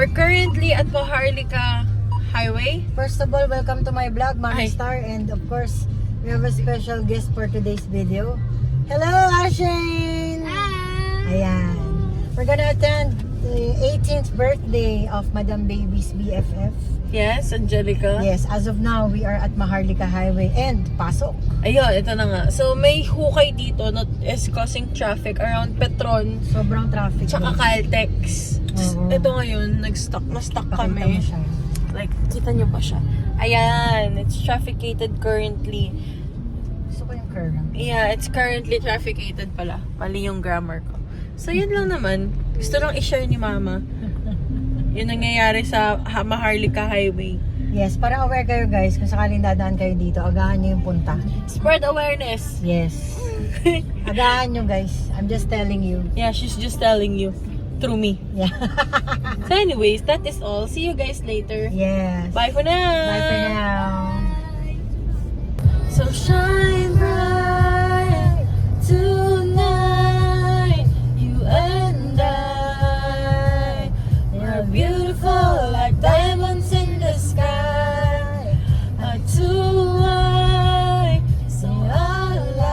We're currently at Maharlika Highway. First of all, welcome to my vlog, Mami Star, and of course, we have a special guest for today's video. Hello, Ashane! Hi! Ayan. We're gonna attend the 18th birthday of Madam Baby's BFF. Yes, Angelica. Yes, as of now, we are at Maharlika Highway and pasok. Ayun, ito na nga. So, may hukay dito that is causing traffic around Petron. Sobrang traffic. Tsaka Caltex. Oo. Ito ngayon, na-stuck Pakita kami. mo siya. Like, kita nyo ba siya? Ayan, it's trafficated currently. Gusto ko yung current. Yeah, it's currently trafficated pala. Mali yung grammar ko. So, yun lang naman. Gusto lang i-share ni Mama. Yun nangyayari sa Maharlika Highway. Yes, para aware kayo guys, kung sakaling dadaan kayo dito, agahan nyo yung punta. Spread awareness. Yes. Agahan nyo guys. I'm just telling you. Yeah, she's just telling you. Through me. Yeah. So anyways, that is all. See you guys later. Yes. Bye for now. Bye for now. So shine bright tonight, you and I are beautiful like diamonds in the sky. Our two eyes so alive.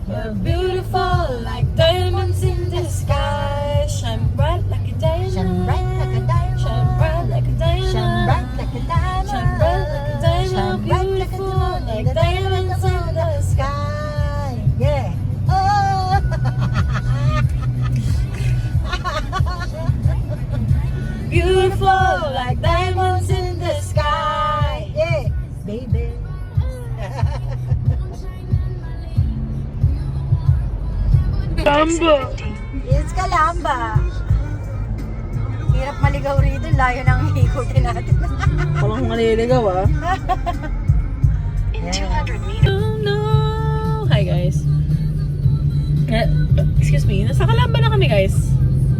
We're beautiful like diamonds in the sky. Shine bright like a diamond. Shine bright like a diamond. Shine bright like a diamond. Shine bright like a diamond. Shine bright like a diamond. Shine bright like a Beautiful diamond. like diamonds in the Sky. Yeah. Oh. Beautiful like diamonds in the sky. Yeah. Baby. Bamba. It's Calamba. Hirap maligaw rito. Layo ng ikutin natin. Walang maliligaw ah. Yeah. Oh no! Hi guys. Excuse me, nasa Calamba na kami guys.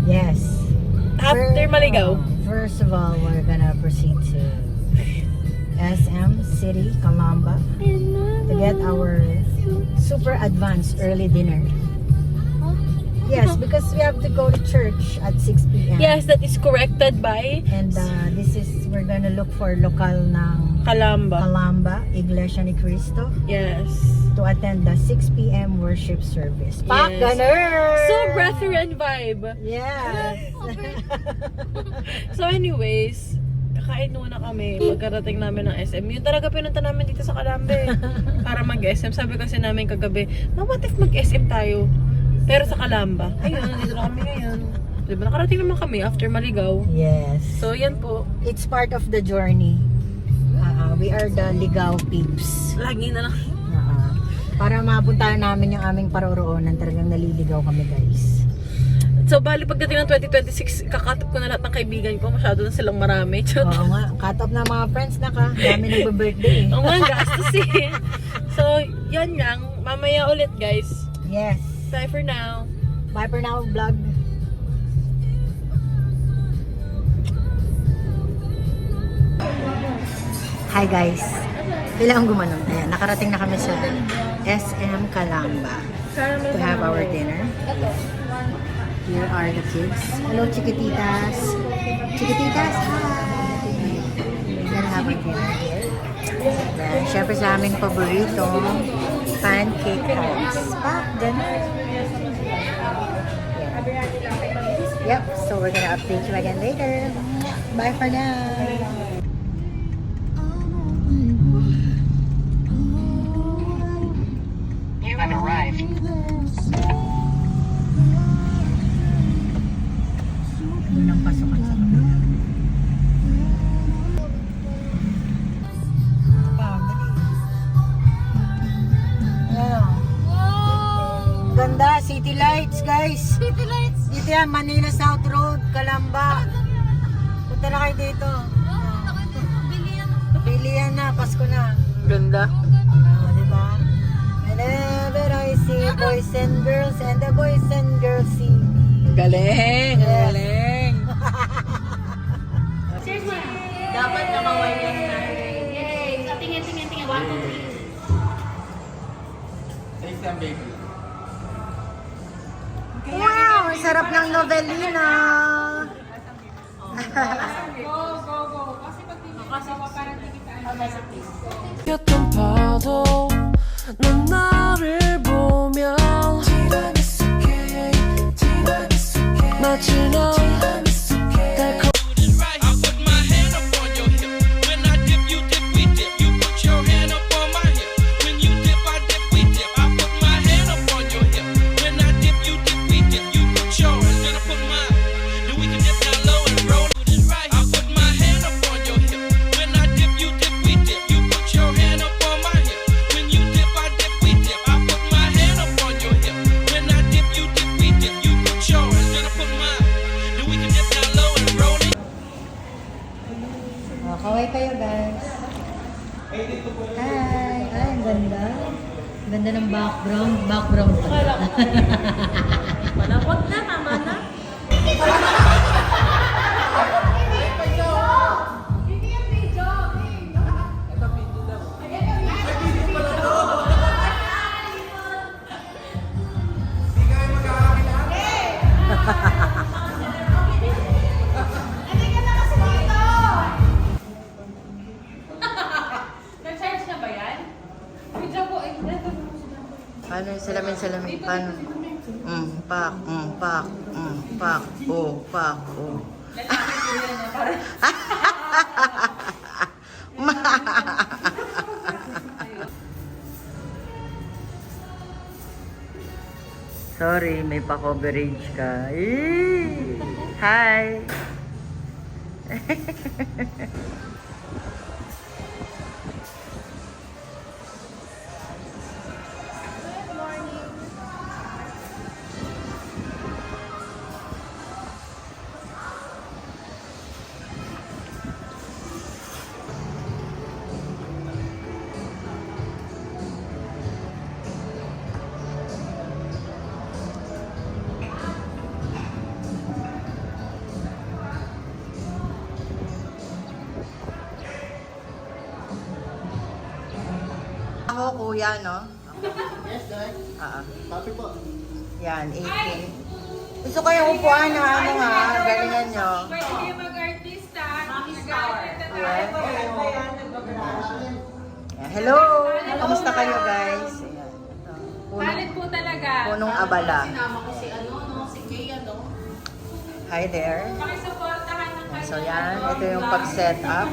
Yes. After maligaw. First of all, we're gonna proceed to SM City, Calamba, to get our super advanced early dinner. Yes, because we have to go to church at 6 p.m. Yes, that is corrected by And we're gonna look for lokal ng Calamba. Calamba, Iglesia ni Cristo, Yes. to attend the 6 p.m. worship service. Pak Yes. ganun! So, Brethren vibe. Yes. So anyways, kakain muna kami pagkarating namin ng SM. Yun talaga pinunta namin dito sa Calambe para mag-SM. Sabi kasi namin kagabi, what if mag-SM tayo? Pero sa Calamba. Ayun, nandito na kami ngayon. Diba, nakarating naman kami after maligaw. Yes. So yan po. It's part of the journey. We are the ligaw peeps. Lagi na lang. Para mapuntahan namin yung aming paroroonan, talagang naliligaw kami guys. So bali pagdating ng 2026, kakatap ko na lahat ng kaibigan ko. Masyado na silang marami. Oo nga, cut off na mga friends na ka. Dami nagbe-birthday eh. Oo nga, gastos eh. So yan lang. Mamaya ulit guys. Yes. Bye for now. Bye for now, vlog. Hi guys. Kailangan gumanon. Ayan, nakarating na kami sa SM Calamba to have our dinner. Here are the kids. Hello, chiquititas. Chiquititas, hi! We're gonna have our dinner here. Then, syempre sa aming paborito, pancake house. Ganun. Yep, so we're gonna update you again later. Bye for now. You have arrived. Yun ang pasokan sa kabila. Ganda, city lights guys. City lights. Dito yan, Manila South Road, Calamba. Punta na kayo dito. Bilian na, Pasko na. Ganda. Diba? Whenever I see boys and girls and the boys and girls see me. Galing! Yes. Galing! Dapat naka-wireless na. Yay! So, tingin. 1, 2, 3. Take them, baby. Wow! Sarap ng novelina! 였던 파도 넌 나를 보면 마치 넌 달콤 I put my hand up on your hip. When I dip, you dip, we dip. You put your hand up on my hip. When you dip, I dip, we dip. I put my hand up on your hip. When I dip, you dip, we dip. You put yours, then I put mine. Then we can dip down low and roll it right. I put my hand up on your hip. When I dip, you dip, we dip. You put your hand up on my hip. When you dip, I dip, we dip. I put my hand up on your hip. When I dip, you dip, we dip. You put yours, then I put mine. Then we can dip down low and roll it. Oh, kaway kayo guys. Hi! Ay, ang ganda. Ang ganda ng background. Background pala. Malapot na, tama na. Nag-charge na ba yan? Video ko, Paano yung salamin? Paano? Pak, pak, pak, pak, Sorry, may pa-coverage ka. Hi! Ako, kuya, no? Yes, guys. Copy po. Yan, 18. Gusto kayong upuan na ano nga, galingan nyo. pwede kayo mag-artista. Yes. Yan. Hello! Kamusta kayo, guys? Ayan. Ito. Valid po talaga. Punong abala. Sinama ko si ano, no? Si Kay, ano? Hi there. Pakisuportahan ng kanya. So yan, ito yung pag-set up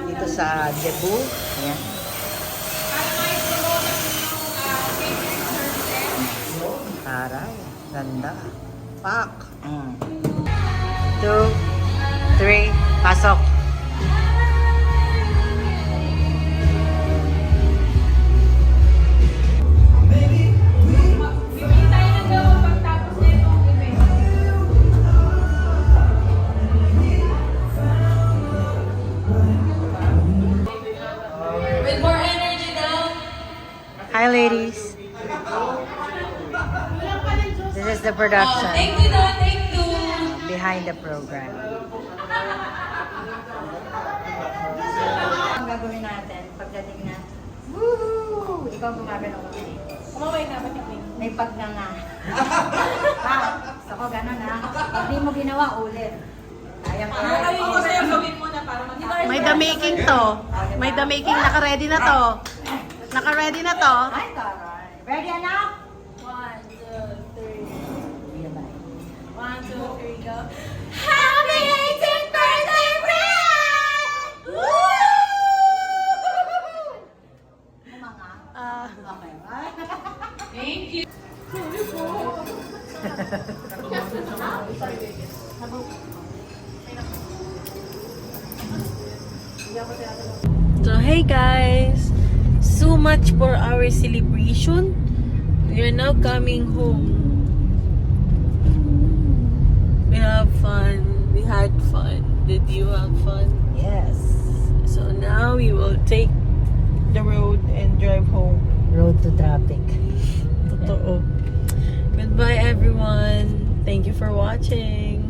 dito sa Cebu. Ayan. Para may promote yung catering services. Taray, ganda. Pak. 2, 3, pasok. Bibili tayo ng gawa pagtapos na itong event. With more energy now. Hi, ladies. This is the production Thank you, Don. Thank you. behind the program. Ang gagawin natin pagdating na, woohoo! Ikaw gumagano ko. Kumaway na, patikling. May pagnanga. Gusto ko ganun ha. Pag di mo ginawa, ulit. Kaya ko. Ako sa'yo, gawin mo na para matapos. May the making to. May the making, naka-ready na to. Naka-ready na to. Ay, taray. Ready, anak? 1, 2, 3. 1, 2, 3, go. Happy 18th birthday, friend! Woo! Mga. Okay. Thank you. So hey guys, so much for our celebration. We are now coming home. We have fun. We had fun. Did you have fun? Yes. So now we will take the road and drive home. Road to traffic. Totoo. Goodbye everyone. Thank you for watching.